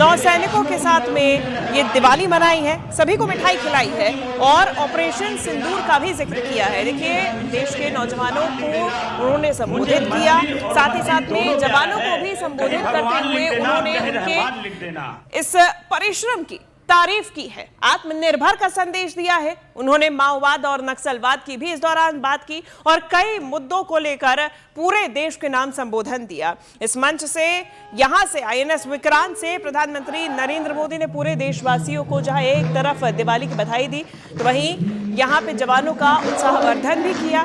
नौसैनिकों के साथ में ये दिवाली मनाई है, सभी को मिठाई खिलाई है और ऑपरेशन सिंदूर का भी जिक्र किया है। देखिए, देश के नौजवानों को उन्होंने संबोधित किया, साथ ही साथ में जवानों को भी संबोधित करते हुए उन्होंने उनके इस परिश्रम की तारीफ की है, आत्मनिर्भर का संदेश दिया है। उन्होंने माओवाद और नक्सलवाद की भी इस दौरान बात की और कई मुद्दों को लेकर पूरे देश के नाम संबोधन दिया। इस मंच से, यहां से आईएनएस विक्रांत से प्रधानमंत्री नरेंद्र मोदी ने पूरे देशवासियों को जहां एक तरफ दिवाली की बधाई दी, तो वहीं यहां पे जवानों का उत्साहवर्धन भी किया।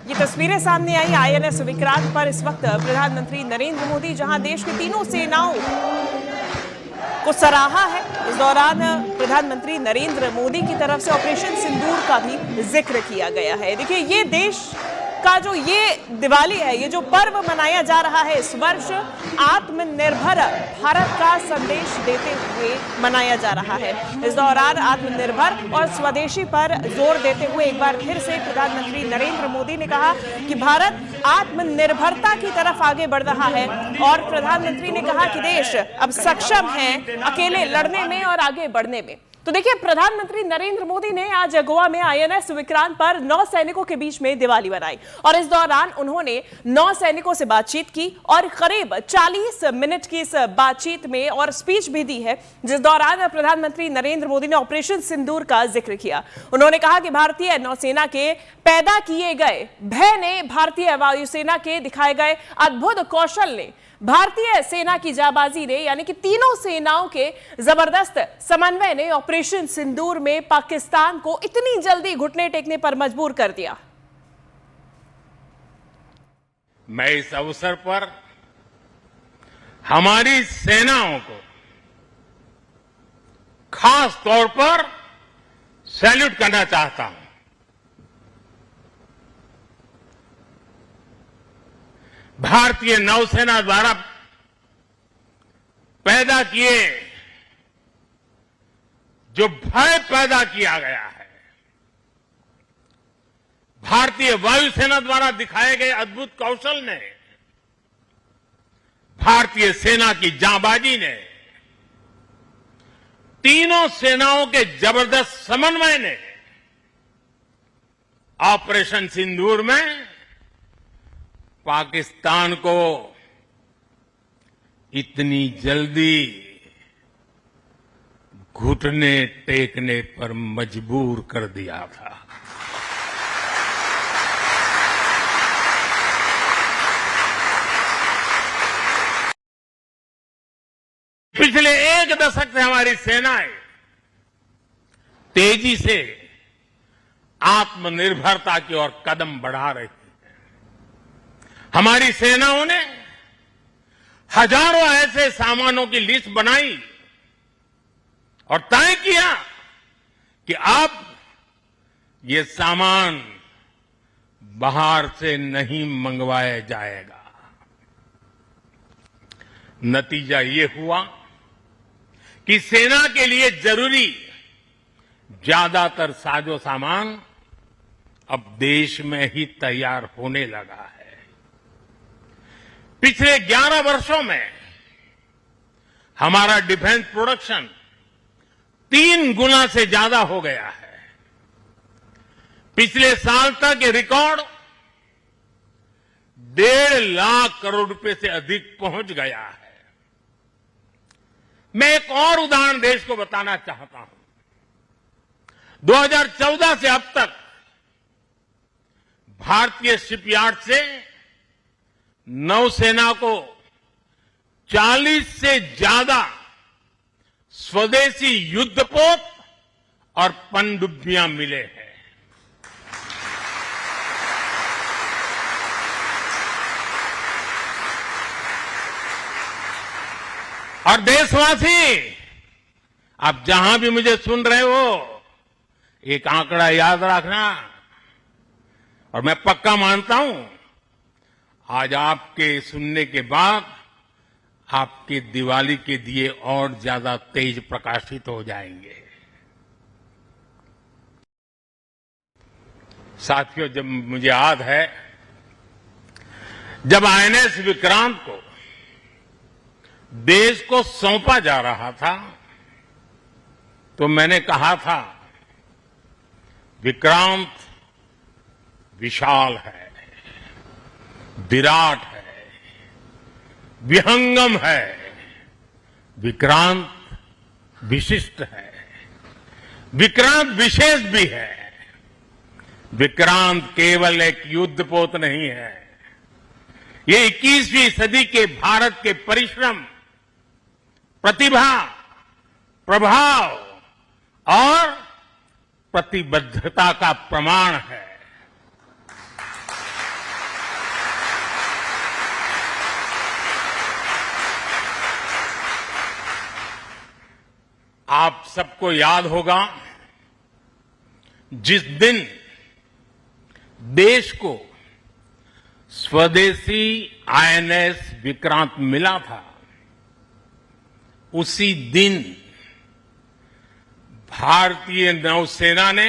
ये तस्वीरें सामने आई आईएनएस विक्रांत पर इस वक्त प्रधानमंत्री नरेंद्र मोदी जहां देश की तीनों सेनाओं को सराहा है। इस दौरान प्रधानमंत्री नरेंद्र मोदी की तरफ से ऑपरेशन सिंदूर का भी जिक्र किया गया है। देखिए, ये देश का जो ये दिवाली है, ये जो पर्व मनाया जा रहा है इस वर्ष, आत्मनिर्भर भारत का संदेश देते हुए मनाया जा रहा है। इस दौरान आत्मनिर्भर और स्वदेशी पर जोर देते हुए एक बार फिर से प्रधानमंत्री नरेंद्र मोदी ने कहा कि भारत आत्मनिर्भरता की तरफ आगे बढ़ रहा है और प्रधानमंत्री ने कहा कि देश अब सक्षम है अकेले लड़ने में और आगे बढ़ने में। तो देखिए, प्रधानमंत्री नरेंद्र मोदी ने आज गोवा में आईएनएस विक्रांत पर नौसैनिकों के बीच में दिवाली मनाई और इस दौरान उन्होंने नौसैनिकों से बातचीत की और करीब 40 मिनट की इस बातचीत में और स्पीच भी दी है, जिस दौरान प्रधानमंत्री नरेंद्र मोदी ने ऑपरेशन सिंदूर का जिक्र किया। उन्होंने कहा कि भारतीय नौसेना के पैदा किए गए भय ने, भारतीय वायुसेना के दिखाए गए अद्भुत कौशल ने, भारतीय सेना की जाबाजी ने, यानी कि तीनों सेनाओं के जबरदस्त समन्वय ने ऑपरेशन सिंदूर में पाकिस्तान को इतनी जल्दी घुटने टेकने पर मजबूर कर दिया। मैं इस अवसर पर हमारी सेनाओं को खास तौर पर सैल्यूट करना चाहता हूं। भारतीय नौसेना द्वारा पैदा किए, जो भय पैदा किया गया है, भारतीय वायुसेना द्वारा दिखाए गए अद्भुत कौशल ने, भारतीय सेना की जांबाजी ने, तीनों सेनाओं के जबरदस्त समन्वय ने ऑपरेशन सिंदूर में पाकिस्तान को इतनी जल्दी घुटने टेकने पर मजबूर कर दिया था। पिछले एक दशक से हमारी सेनाएं तेजी से आत्मनिर्भरता की ओर कदम बढ़ा रही है। हमारी सेनाओं ने हजारों ऐसे सामानों की लिस्ट बनाई और तय किया कि अब ये सामान बाहर से नहीं मंगवाया जाएगा। नतीजा ये हुआ कि सेना के लिए जरूरी ज्यादातर साजो सामान अब देश में ही तैयार होने लगा है। पिछले 11 वर्षों में हमारा डिफेंस प्रोडक्शन 3 गुना से ज्यादा हो गया है। पिछले साल तक ये रिकॉर्ड 1.5 लाख करोड़ रुपए से अधिक पहुंच गया है। मैं एक और उदाहरण देश को बताना चाहता हूं। 2014 से अब तक भारतीय शिपयार्ड से नौसेना को 40 से ज्यादा स्वदेशी युद्धपोत और पनडुब्बियां मिले हैं। और देशवासी, आप जहां भी मुझे सुन रहे हो, एक आंकड़ा याद रखना, और मैं पक्का मानता हूं आज आपके सुनने के बाद आपके दिवाली के दिए और ज्यादा तेज प्रकाशित हो जाएंगे। साथियों, जब मुझे याद है, जब आईएनएस विक्रांत को देश को सौंपा जा रहा था तो मैंने कहा था विक्रांत विशाल है, विराट है, विहंगम है, विक्रांत विशिष्ट है, विक्रांत विशेष भी है। विक्रांत केवल एक युद्धपोत नहीं है, ये 21वीं सदी के भारत के परिश्रम, प्रतिभा, प्रभाव और प्रतिबद्धता का प्रमाण है। आप सबको याद होगा जिस दिन देश को स्वदेशी आईएनएस विक्रांत मिला था, उसी दिन भारतीय नौसेना ने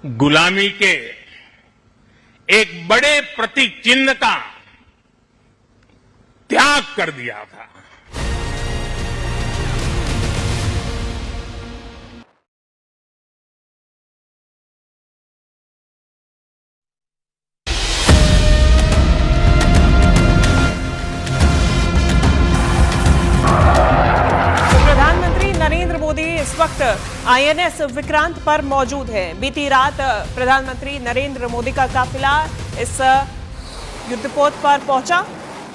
गुलामी के एक बड़े प्रतीक चिन्ह का त्याग कर दिया था। इस वक्त आईएनएस विक्रांत पर मौजूद है। बीती रात प्रधानमंत्री नरेंद्र मोदी का काफिला इस युद्धपोत पर पहुंचा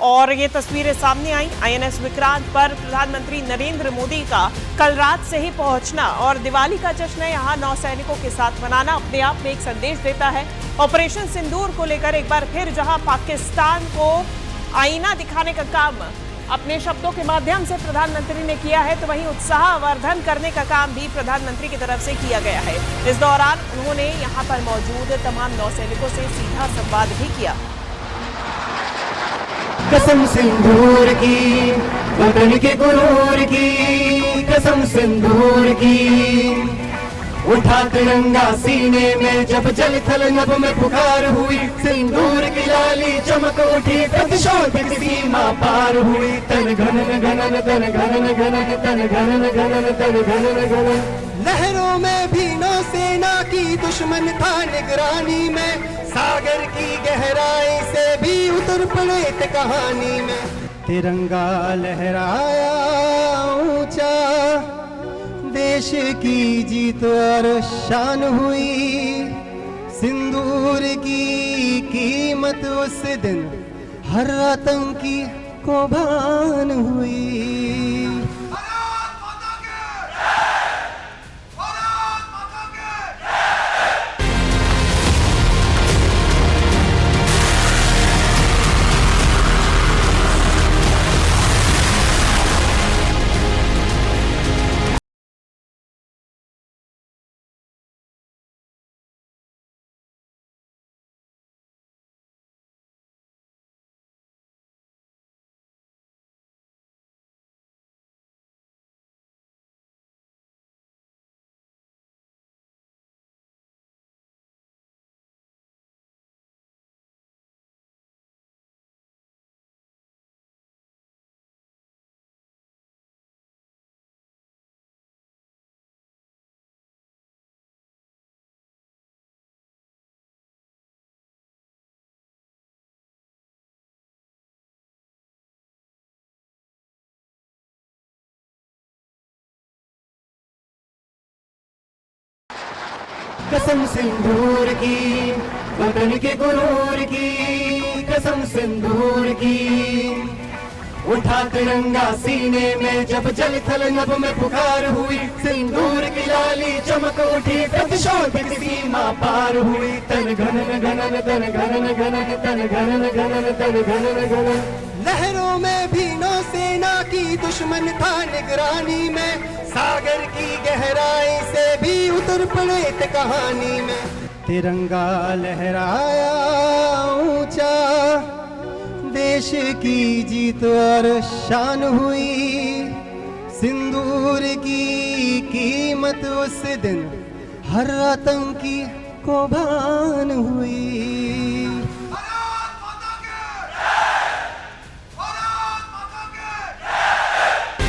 और ये तस्वीरें सामने आई। आईएनएस विक्रांत पर प्रधानमंत्री नरेंद्र मोदी का कल रात से ही पहुंचना और दिवाली का जश्न यहां नौसैनिकों के साथ मनाना अपने आप में एक संदेश देता है। ऑपरेशन सिंदूर को लेकर एक बार फिर जहां पाकिस्तान को आईना दिखाने का काम अपने शब्दों के माध्यम से प्रधानमंत्री ने किया है, तो वहीं उत्साहवर्धन करने का काम भी प्रधानमंत्री की तरफ से किया गया है। इस दौरान उन्होंने यहां पर मौजूद तमाम नौसैनिकों से सीधा संवाद भी किया। कसम सिंदूर की, वतन के गुरूर की, कसम सिंदूर की, उठा तिरंगा सीने में जब जल थल नभ में पुकार हुई, सिंदूर की लाली चमक उठी, प्रतिशोध की सीमा पार हुई। तन घनन घनन तन घनन घनन तन घनन घनन तन घनन घनन। लहरों में भी नौसेना की दुश्मन था निगरानी में, सागर की गहराई से भी उतर पड़े थे कहानी में। तिरंगा लहराया ऊंचा, देश की जीत और शान हुई, सिंदूर की कीमत उस दिन हर आतंकी को भान हुई। कसम सिंदूर की, वतन के गुरूर की, कसम सिंदूर की, उठा तिरंगा सीने में जब जल थल नभ में पुकार हुई, सिंदूर की लाली चमक उठी, प्रतिशोध की सीमा पार हुई। तन घनन घनन तन घनन घनन तन घनन घनन तन घनन घनन। लहरों में भी नौसेना की दुश्मन था निगरानी में, सागर की गहराई से भी उतर पड़े थे कहानी में। तिरंगा लहराया ऊंचा, देश की जीत और शान हुई, सिंदूर की कीमत उस दिन हर आतंकी को भान हुई।